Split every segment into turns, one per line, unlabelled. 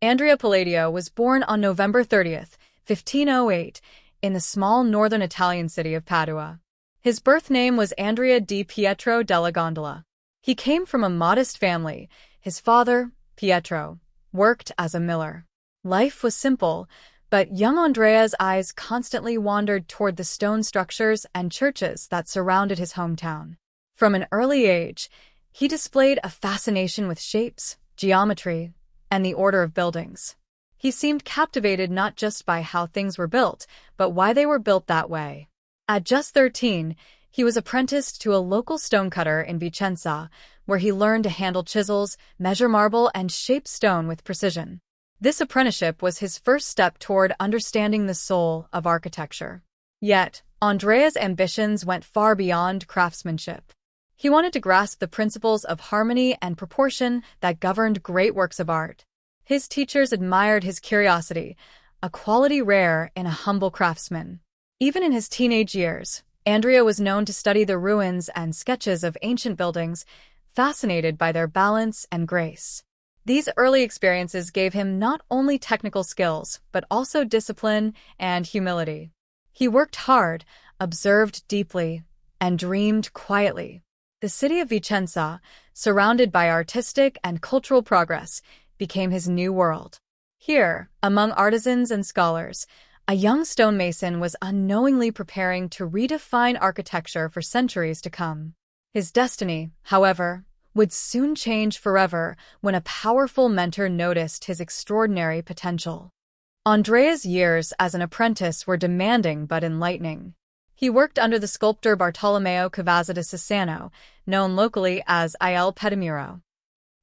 Andrea Palladio was born on November 30th, 1508, in the small northern Italian city of Padua. His birth name was Andrea di Pietro della Gondola. He came from a modest family. His father, Pietro, worked as a miller. Life was simple, but young Andrea's eyes constantly wandered toward the stone structures and churches that surrounded his hometown. From an early age, he displayed a fascination with shapes, geometry, and the order of buildings. He seemed captivated not just by how things were built, but why they were built that way. At just 13, he was apprenticed to a local stonecutter in Vicenza, where he learned to handle chisels, measure marble, and shape stone with precision. This apprenticeship was his first step toward understanding the soul of architecture. Yet, Andrea's ambitions went far beyond craftsmanship. He wanted to grasp the principles of harmony and proportion that governed great works of art. His teachers admired his curiosity, a quality rare in a humble craftsman. Even in his teenage years, Andrea was known to study the ruins and sketches of ancient buildings, fascinated by their balance and grace. These early experiences gave him not only technical skills, but also discipline and humility. He worked hard, observed deeply, and dreamed quietly. The city of Vicenza, surrounded by artistic and cultural progress, became his new world. Here, among artisans and scholars, a young stonemason was unknowingly preparing to redefine architecture for centuries to come. His destiny, however, would soon change forever when a powerful mentor noticed his extraordinary potential. Andrea's years as an apprentice were demanding but enlightening. He worked under the sculptor Bartolomeo Cavazza da Sassano, known locally as Il Pedimuro.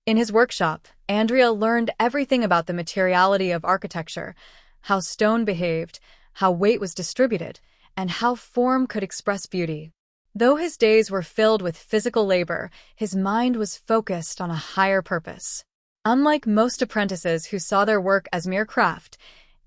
In his workshop, Andrea learned everything about the materiality of architecture, how stone behaved, how weight was distributed, and how form could express beauty. Though his days were filled with physical labor, his mind was focused on a higher purpose. Unlike most apprentices who saw their work as mere craft,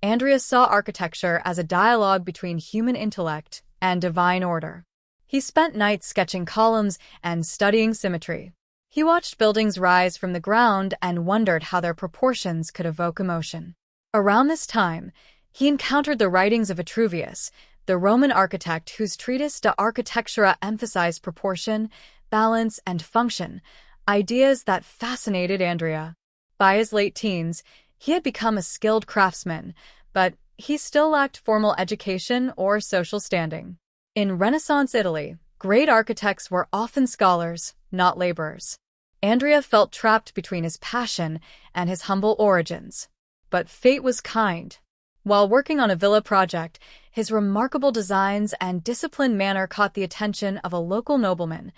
Andrea saw architecture as a dialogue between human intellect and divine order. He spent nights sketching columns and studying symmetry. He watched buildings rise from the ground and wondered how their proportions could evoke emotion. Around this time, he encountered the writings of Vitruvius, the Roman architect whose treatise De Architectura emphasized proportion, balance, and function, ideas that fascinated Andrea. By his late teens, he had become a skilled craftsman, but he still lacked formal education or social standing. In Renaissance Italy, great architects were often scholars, not laborers. Andrea felt trapped between his passion and his humble origins. But fate was kind. While working on a villa project, his remarkable designs and disciplined manner caught the attention of a local nobleman,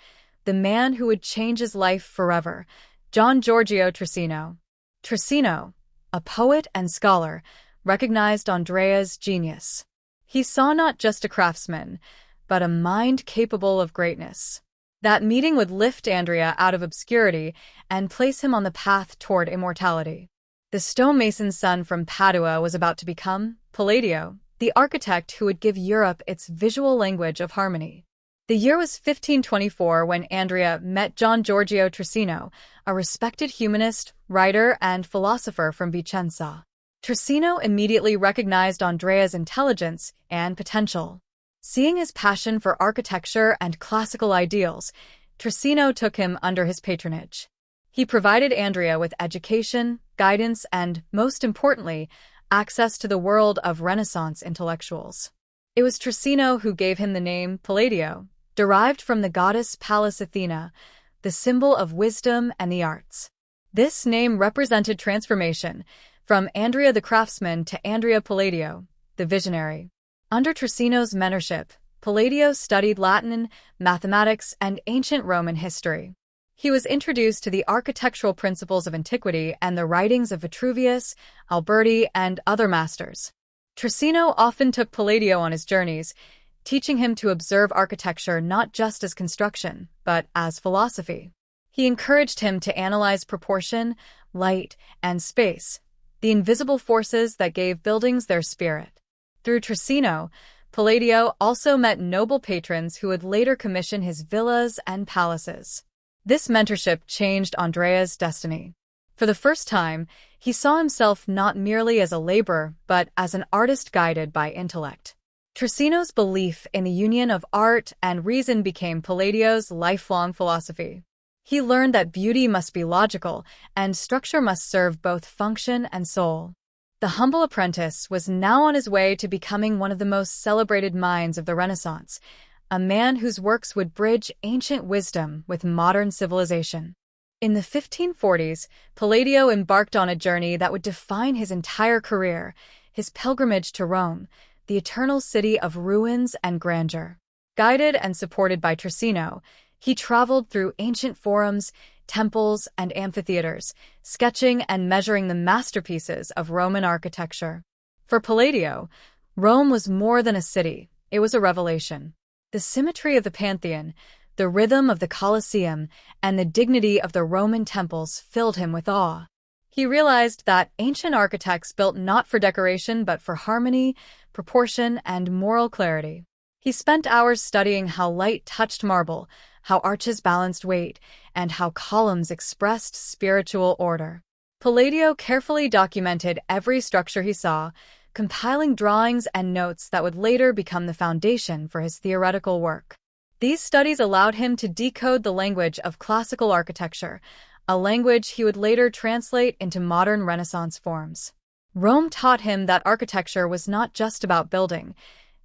the man who would change his life forever, Giorgio Trissino. Trissino, a poet and scholar, recognized Andrea's genius. He saw not just a craftsman, but a mind capable of greatness. That meeting would lift Andrea out of obscurity and place him on the path toward immortality. The stonemason's son from Padua was about to become Palladio, the architect who would give Europe its visual language of harmony. The year was 1524 when Andrea met Giorgio Trissino, a respected humanist, writer, and philosopher from Vicenza. Trissino immediately recognized Andrea's intelligence and potential. Seeing his passion for architecture and classical ideals, Trissino took him under his patronage. He provided Andrea with education, guidance, and, most importantly, access to the world of Renaissance intellectuals. It was Trissino who gave him the name Palladio, derived from the goddess Pallas Athena, the symbol of wisdom and the arts. This name represented transformation, from Andrea the craftsman to Andrea Palladio, the visionary. Under Trissino's mentorship, Palladio studied Latin, mathematics, and ancient Roman history. He was introduced to the architectural principles of antiquity and the writings of Vitruvius, Alberti, and other masters. Trissino often took Palladio on his journeys, teaching him to observe architecture not just as construction, but as philosophy. He encouraged him to analyze proportion, light, and space, the invisible forces that gave buildings their spirit. Through Trissino, Palladio also met noble patrons who would later commission his villas and palaces. This mentorship changed Andrea's destiny. For the first time, he saw himself not merely as a laborer, but as an artist guided by intellect. Trissino's belief in the union of art and reason became Palladio's lifelong philosophy. He learned that beauty must be logical, and structure must serve both function and soul. The humble apprentice was now on his way to becoming one of the most celebrated minds of the Renaissance, a man whose works would bridge ancient wisdom with modern civilization. In the 1540s, Palladio embarked on a journey that would define his entire career, his pilgrimage to Rome, the eternal city of ruins and grandeur. Guided and supported by Trissino, he traveled through ancient forums, temples, and amphitheaters, sketching and measuring the masterpieces of Roman architecture. For Palladio, Rome was more than a city, it was a revelation. The symmetry of the Pantheon, the rhythm of the Colosseum, and the dignity of the Roman temples filled him with awe. He realized that ancient architects built not for decoration but for harmony, proportion, and moral clarity. He spent hours studying how light touched marble, how arches balanced weight, and how columns expressed spiritual order. Palladio carefully documented every structure he saw, compiling drawings and notes that would later become the foundation for his theoretical work. These studies allowed him to decode the language of classical architecture, a language he would later translate into modern Renaissance forms. Rome taught him that architecture was not just about building,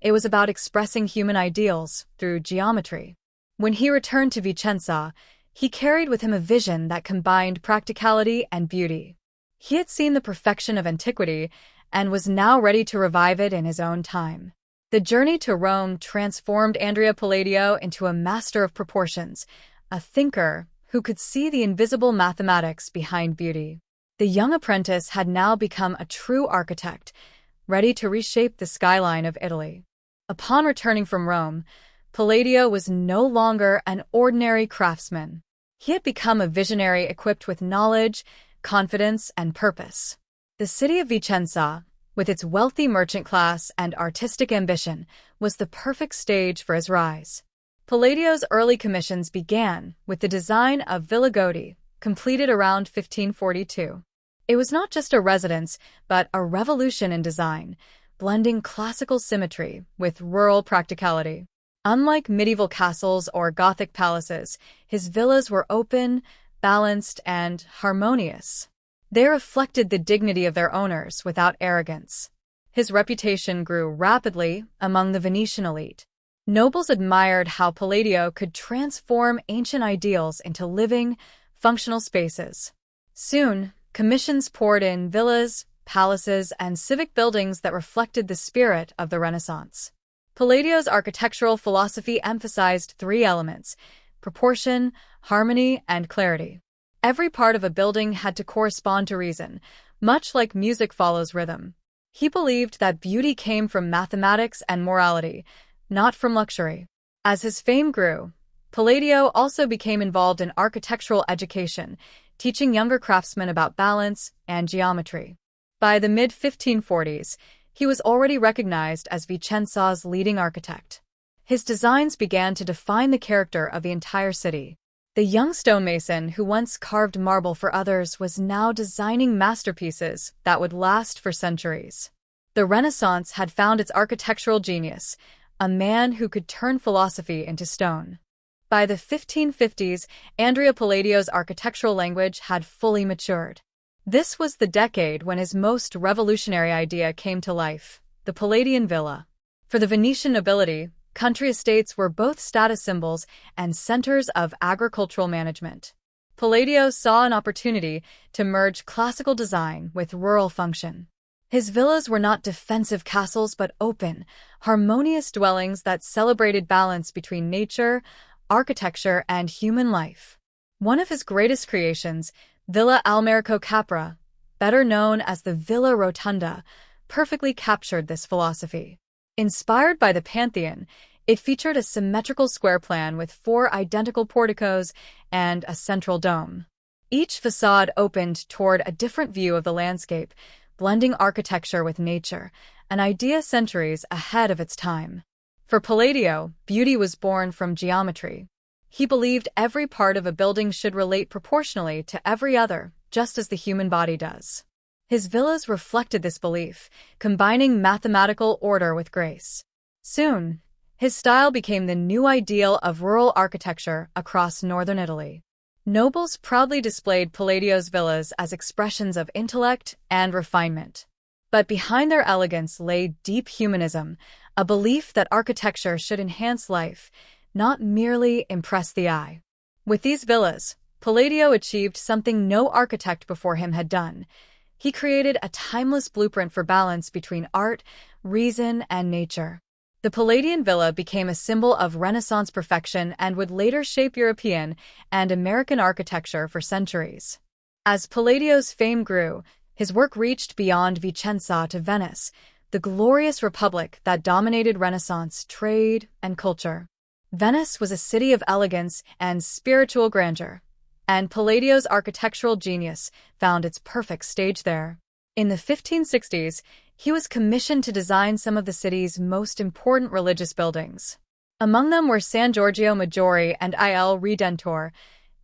it was about expressing human ideals through geometry. When he returned to Vicenza, he carried with him a vision that combined practicality and beauty. He had seen the perfection of antiquity and was now ready to revive it in his own time. The journey to Rome transformed Andrea Palladio into a master of proportions, a thinker who could see the invisible mathematics behind beauty. The young apprentice had now become a true architect, ready to reshape the skyline of Italy. Upon returning from Rome, Palladio was no longer an ordinary craftsman. He had become a visionary equipped with knowledge, confidence, and purpose. The city of Vicenza, with its wealthy merchant class and artistic ambition, was the perfect stage for his rise. Palladio's early commissions began with the design of Villa Godi, completed around 1542. It was not just a residence, but a revolution in design, blending classical symmetry with rural practicality. Unlike medieval castles or Gothic palaces, his villas were open, balanced, and harmonious. They reflected the dignity of their owners without arrogance. His reputation grew rapidly among the Venetian elite. Nobles admired how Palladio could transform ancient ideals into living, functional spaces. Soon, commissions poured in villas, palaces, and civic buildings that reflected the spirit of the Renaissance. Palladio's architectural philosophy emphasized three elements: proportion, harmony, and clarity. Every part of a building had to correspond to reason, much like music follows rhythm. He believed that beauty came from mathematics and morality, not from luxury. As his fame grew, Palladio also became involved in architectural education, teaching younger craftsmen about balance and geometry. By the mid-1540s, he was already recognized as Vicenza's leading architect. His designs began to define the character of the entire city. The young stonemason who once carved marble for others was now designing masterpieces that would last for centuries. The Renaissance had found its architectural genius, a man who could turn philosophy into stone. By the 1550s, Andrea Palladio's architectural language had fully matured. This was the decade when his most revolutionary idea came to life, the Palladian villa. For the Venetian nobility, country estates were both status symbols and centers of agricultural management. Palladio saw an opportunity to merge classical design with rural function. His villas were not defensive castles but open, harmonious dwellings that celebrated balance between nature, architecture, and human life. One of his greatest creations, Villa Almerico Capra, better known as the Villa Rotunda, perfectly captured this philosophy. Inspired by the Pantheon, it featured a symmetrical square plan with 4 identical porticos and a central dome. Each facade opened toward a different view of the landscape, blending architecture with nature, an idea centuries ahead of its time. For Palladio, beauty was born from geometry. He believed every part of a building should relate proportionally to every other, just as the human body does. His villas reflected this belief, combining mathematical order with grace. Soon, his style became the new ideal of rural architecture across northern Italy. Nobles proudly displayed Palladio's villas as expressions of intellect and refinement. But behind their elegance lay deep humanism, a belief that architecture should enhance life, not merely impress the eye. With these villas, Palladio achieved something no architect before him had done. He created a timeless blueprint for balance between art, reason, and nature. The Palladian villa became a symbol of Renaissance perfection and would later shape European and American architecture for centuries. As Palladio's fame grew, his work reached beyond Vicenza to Venice, the glorious republic that dominated Renaissance trade and culture. Venice was a city of elegance and spiritual grandeur, and Palladio's architectural genius found its perfect stage there. In the 1560s, he was commissioned to design some of the city's most important religious buildings. Among them were San Giorgio Maggiore and Il Redentore,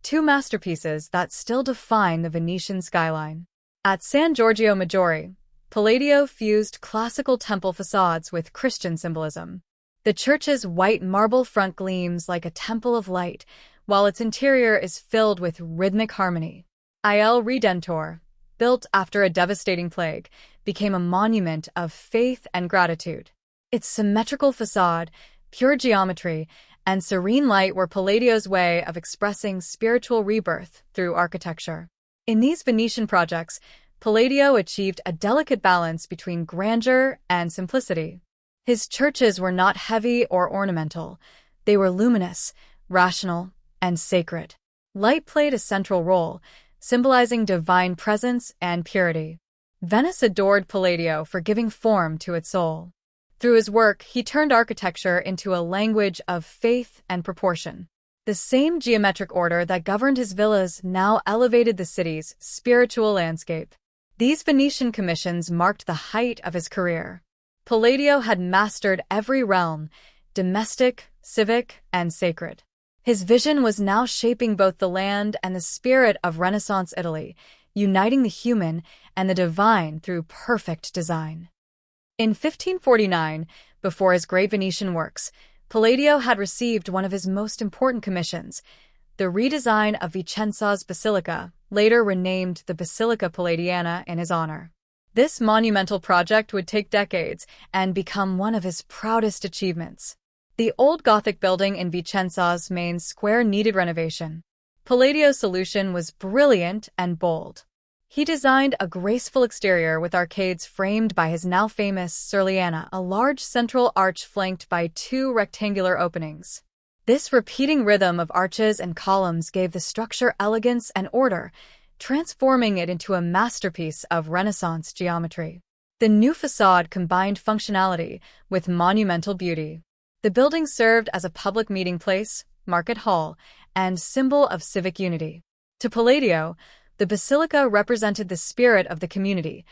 two masterpieces that still define the Venetian skyline. At San Giorgio Maggiore, Palladio fused classical temple facades with Christian symbolism. The church's white marble front gleams like a temple of light, while its interior is filled with rhythmic harmony. Il Redentore, built after a devastating plague, became a monument of faith and gratitude. Its symmetrical facade, pure geometry, and serene light were Palladio's way of expressing spiritual rebirth through architecture. In these Venetian projects, Palladio achieved a delicate balance between grandeur and simplicity. His churches were not heavy or ornamental. They were luminous, rational, and sacred. Light played a central role, symbolizing divine presence and purity. Venice adored Palladio for giving form to its soul. Through his work, he turned architecture into a language of faith and proportion. The same geometric order that governed his villas now elevated the city's spiritual landscape. These Venetian commissions marked the height of his career. Palladio had mastered every realm, domestic, civic, and sacred. His vision was now shaping both the land and the spirit of Renaissance Italy, uniting the human and the divine through perfect design. In 1549, before his great Venetian works, Palladio had received one of his most important commissions, the redesign of Vicenza's basilica, later renamed the Basilica Palladiana in his honor. This monumental project would take decades and become one of his proudest achievements. The old Gothic building in Vicenza's main square needed renovation. Palladio's solution was brilliant and bold. He designed a graceful exterior with arcades framed by his now famous Serliana, a large central arch flanked by two rectangular openings. This repeating rhythm of arches and columns gave the structure elegance and order, transforming it into a masterpiece of Renaissance geometry. The new facade combined functionality with monumental beauty. The building served as a public meeting place, market hall, and symbol of civic unity. To Palladio, the basilica represented the spirit of the community,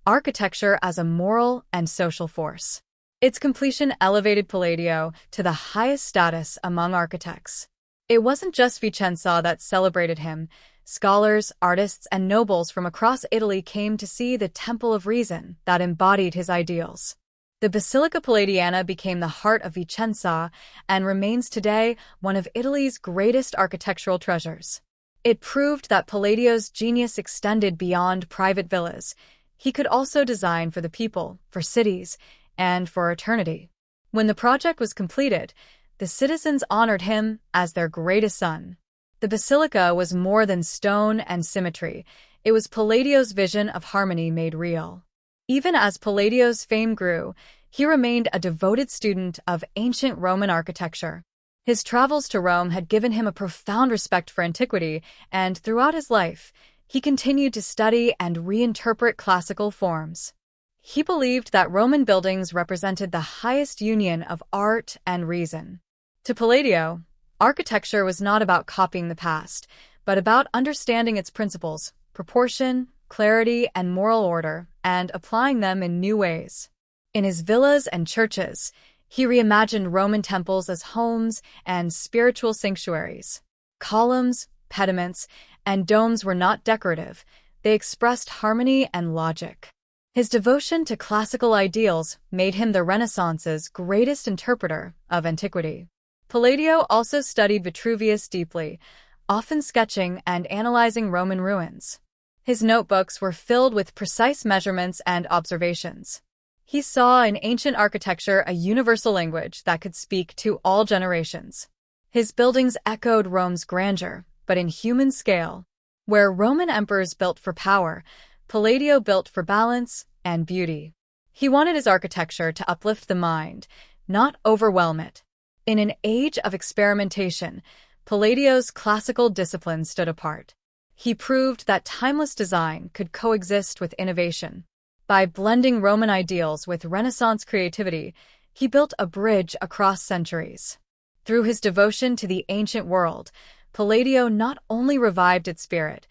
architecture as a moral and social force. Its completion elevated Palladio to the highest status among architects. It wasn't just Vicenza that celebrated him. Scholars, artists, and nobles from across Italy came to see the temple of reason that embodied his ideals. The Basilica Palladiana became the heart of Vicenza and remains today one of Italy's greatest architectural treasures. It proved that Palladio's genius extended beyond private villas. He could also design for the people, for cities, and for eternity. When the project was completed, the citizens honored him as their greatest son. The basilica was more than stone and symmetry. It was Palladio's vision of harmony made real. Even as Palladio's fame grew, he remained a devoted student of ancient Roman architecture. His travels to Rome had given him a profound respect for antiquity, and throughout his life, he continued to study and reinterpret classical forms. He believed that Roman buildings represented the highest union of art and reason. To Palladio, architecture was not about copying the past, but about understanding its principles, proportion, clarity, and moral order, and applying them in new ways. In his villas and churches, he reimagined Roman temples as homes and spiritual sanctuaries. Columns, pediments, and domes were not decorative. They expressed harmony and logic. His devotion to classical ideals made him the Renaissance's greatest interpreter of antiquity. Palladio also studied Vitruvius deeply, often sketching and analyzing Roman ruins. His notebooks were filled with precise measurements and observations. He saw in ancient architecture a universal language that could speak to all generations. His buildings echoed Rome's grandeur, but in human scale. Where Roman emperors built for power, Palladio built for balance and beauty. He wanted his architecture to uplift the mind, not overwhelm it. In an age of experimentation, Palladio's classical discipline stood apart. He proved that timeless design could coexist with innovation. By blending Roman ideals with Renaissance creativity, he built a bridge across centuries. Through his devotion to the ancient world, Palladio not only revived its spirit,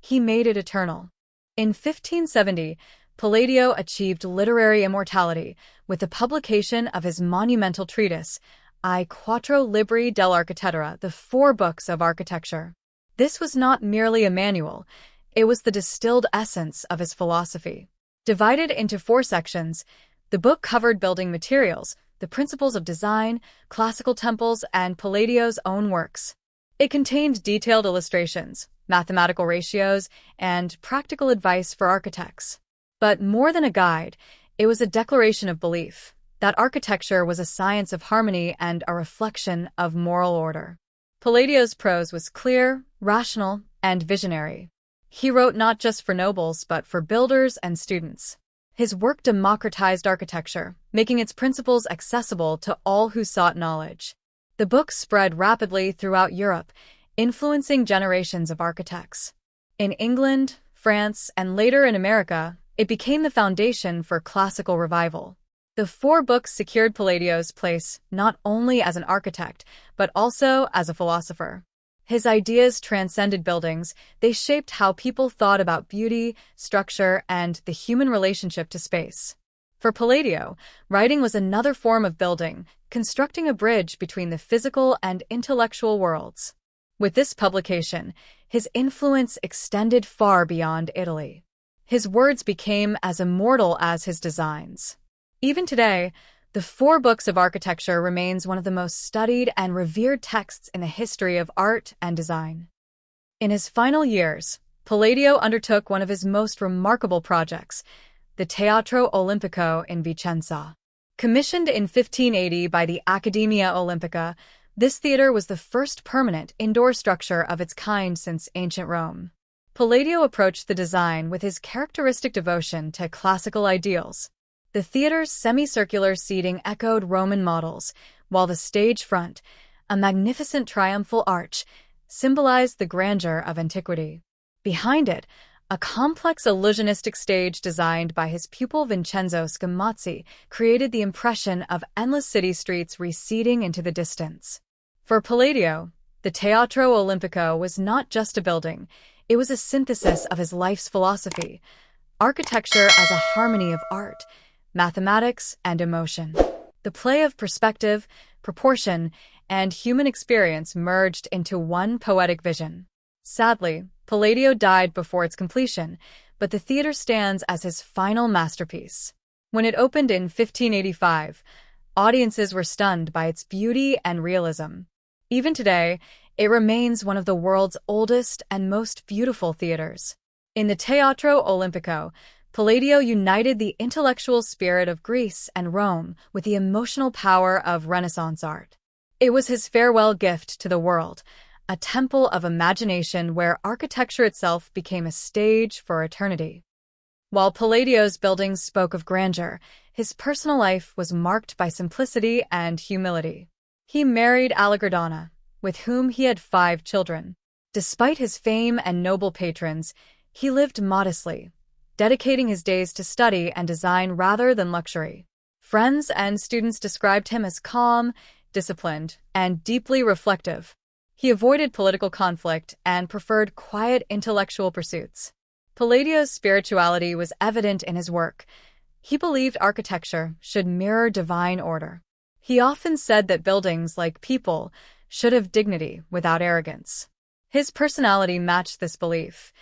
he made it eternal. In 1570, Palladio achieved literary immortality with the publication of his monumental treatise, I Quattro Libri dell'Architettura, the 4 books of architecture. This was not merely a manual, it was the distilled essence of his philosophy. Divided into 4 sections, the book covered building materials, the principles of design, classical temples, and Palladio's own works. It contained detailed illustrations, mathematical ratios, and practical advice for architects. But more than a guide, it was a declaration of belief that architecture was a science of harmony and a reflection of moral order. Palladio's prose was clear, rational, and visionary. He wrote not just for nobles but for builders and students. His work democratized architecture, making its principles accessible to all who sought knowledge. The book spread rapidly throughout Europe, influencing generations of architects. In England, France, and later in America, it became the foundation for classical revival. The 4 books secured Palladio's place not only as an architect, but also as a philosopher. His ideas transcended buildings, they shaped how people thought about beauty, structure, and the human relationship to space. For Palladio, writing was another form of building, constructing a bridge between the physical and intellectual worlds. With this publication, his influence extended far beyond Italy. His words became as immortal as his designs. Even today, the 4 books of architecture remains one of the most studied and revered texts in the history of art and design. In his final years, Palladio undertook one of his most remarkable projects, the Teatro Olimpico in Vicenza. Commissioned in 1580 by the Accademia Olimpica, this theater was the first permanent indoor structure of its kind since ancient Rome. Palladio approached the design with his characteristic devotion to classical ideals. The theater's semicircular seating echoed Roman models, while the stage front, a magnificent triumphal arch, symbolized the grandeur of antiquity. Behind it, a complex illusionistic stage designed by his pupil Vincenzo Scamozzi created the impression of endless city streets receding into the distance. For Palladio, the Teatro Olimpico was not just a building, it was a synthesis of his life's philosophy, architecture as a harmony of art, mathematics, and emotion. The play of perspective, proportion, and human experience merged into one poetic vision. Sadly, Palladio died before its completion, but the theater stands as his final masterpiece. When it opened in 1585, audiences were stunned by its beauty and realism. Even today, it remains one of the world's oldest and most beautiful theaters. In the Teatro Olimpico, Palladio united the intellectual spirit of Greece and Rome with the emotional power of Renaissance art. It was his farewell gift to the world, a temple of imagination where architecture itself became a stage for eternity. While Palladio's buildings spoke of grandeur, his personal life was marked by simplicity and humility. He married Allegredana, with whom he had 5 children. Despite his fame and noble patrons, he lived modestly, dedicating his days to study and design rather than luxury. Friends and students described him as calm, disciplined, and deeply reflective. He avoided political conflict and preferred quiet intellectual pursuits. Palladio's spirituality was evident in his work. He believed architecture should mirror divine order. He often said that buildings, like people, should have dignity without arrogance. His personality matched this belief.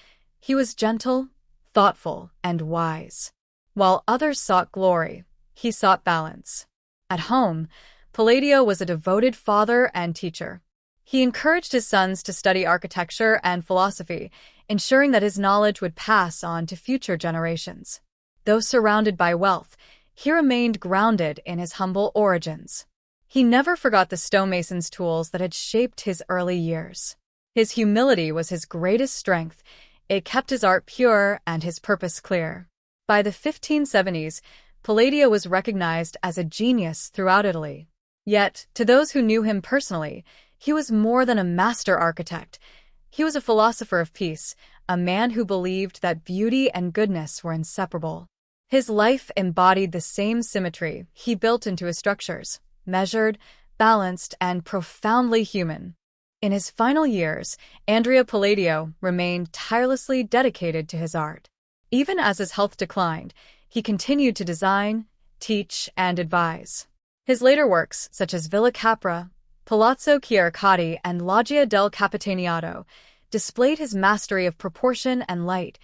He was gentle, thoughtful, and wise. While others sought glory, he sought balance. At home, Palladio was a devoted father and teacher. He encouraged his sons to study architecture and philosophy, ensuring that his knowledge would pass on to future generations. Though surrounded by wealth, he remained grounded in his humble origins. He never forgot the stonemason's tools that had shaped his early years. His humility was his greatest strength. It kept his art pure and his purpose clear. By the 1570s, Palladio was recognized as a genius throughout Italy. Yet, to those who knew him personally, he was more than a master architect. He was a philosopher of peace, a man who believed that beauty and goodness were inseparable. His life embodied the same symmetry he built into his structures, measured, balanced, and profoundly human. In his final years, Andrea Palladio remained tirelessly dedicated to his art. Even as his health declined, he continued to design, teach, and advise. His later works, such as Villa Capra, Palazzo Chiaricati, and Loggia del Capitaniato, displayed his mastery of proportion and light,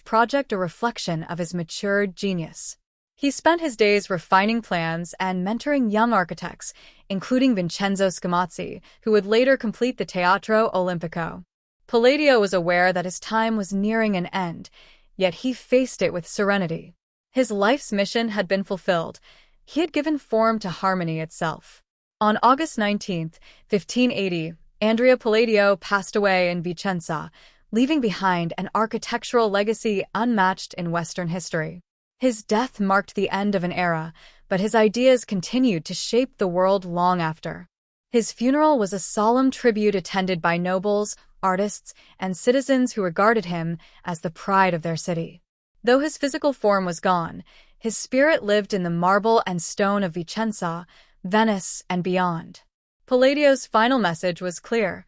project a reflection of his matured genius. He spent his days refining plans and mentoring young architects, including Vincenzo Scamozzi, who would later complete the Teatro Olimpico. Palladio was aware that his time was nearing an end, yet he faced it with serenity. His life's mission had been fulfilled. He had given form to harmony itself. On August 19, 1580, Andrea Palladio passed away in Vicenza, leaving behind an architectural legacy unmatched in Western history. His death marked the end of an era, but his ideas continued to shape the world long after. His funeral was a solemn tribute attended by nobles, artists, and citizens who regarded him as the pride of their city. Though his physical form was gone, his spirit lived in the marble and stone of Vicenza, Venice, and beyond. Palladio's final message was clear.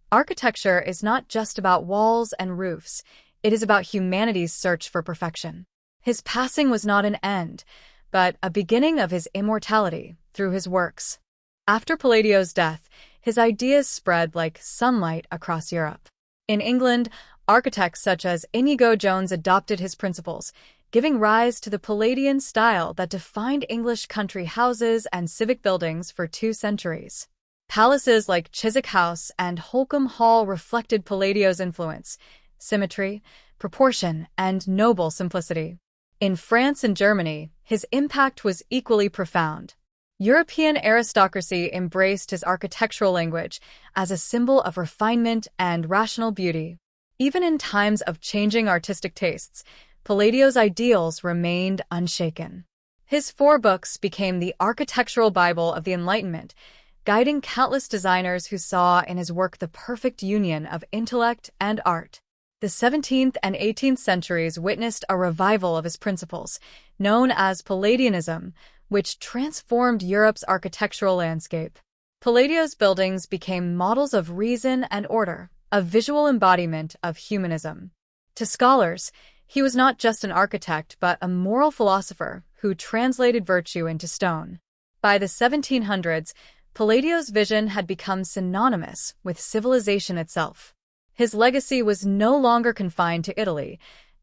Architecture is not just about walls and roofs, it is about humanity's search for perfection. His passing was not an end, but a beginning of his immortality through his works. After Palladio's death, his ideas spread like sunlight across Europe. In England, architects such as Inigo Jones adopted his principles, giving rise to the Palladian style that defined English country houses and civic buildings for 2 centuries. Palaces like Chiswick House and Holkham Hall reflected Palladio's influence, symmetry, proportion, and noble simplicity. In France and Germany, his impact was equally profound. European aristocracy embraced his architectural language as a symbol of refinement and rational beauty. Even in times of changing artistic tastes, Palladio's ideals remained unshaken. His 4 books became the architectural Bible of the Enlightenment, guiding countless designers who saw in his work the perfect union of intellect and art. The 17th and 18th centuries witnessed a revival of his principles, known as Palladianism, which transformed Europe's architectural landscape. Palladio's buildings became models of reason and order, a visual embodiment of humanism. To scholars, he was not just an architect but a moral philosopher who translated virtue into stone. By the 1700s, Palladio's vision had become synonymous with civilization itself. His legacy was no longer confined to Italy.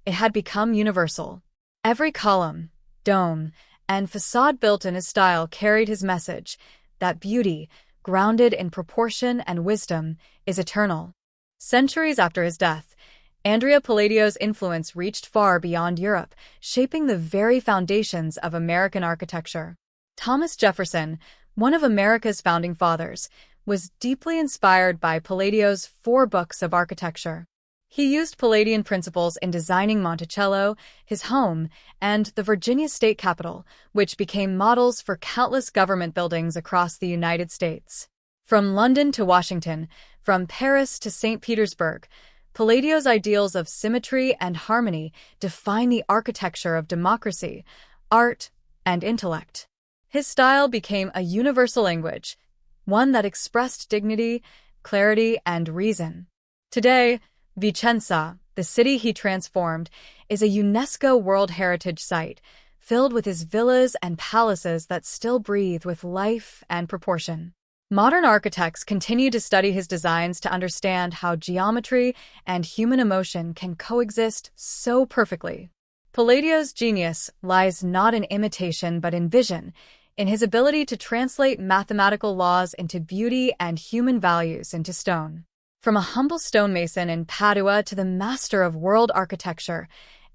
It had become universal. Every column, dome, and facade built in his style carried his message that beauty, grounded in proportion and wisdom, is eternal. Centuries after his death, Andrea Palladio's influence reached far beyond Europe, shaping the very foundations of American architecture. Thomas Jefferson, one of America's founding fathers, was deeply inspired by Palladio's 4 books of architecture. He used Palladian principles in designing Monticello, his home, and the Virginia state capitol, which became models for countless government buildings across the United States. From London to Washington, from Paris to St. Petersburg, Palladio's ideals of symmetry and harmony define the architecture of democracy, art, and intellect. His style became a universal language, one that expressed dignity, clarity, and reason. Today, Vicenza, the city he transformed, is a UNESCO World Heritage Site, filled with his villas and palaces that still breathe with life and proportion. Modern architects continue to study his designs to understand how geometry and human emotion can coexist so perfectly. Palladio's genius lies not in imitation but in vision, in his ability to translate mathematical laws into beauty and human values into stone. From a humble stonemason in Padua to the master of world architecture,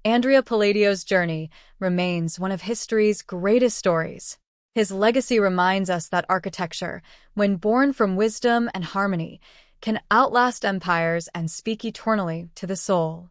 Andrea Palladio's journey remains one of history's greatest stories. His legacy reminds us that architecture, when born from wisdom and harmony, can outlast empires and speak eternally to the soul.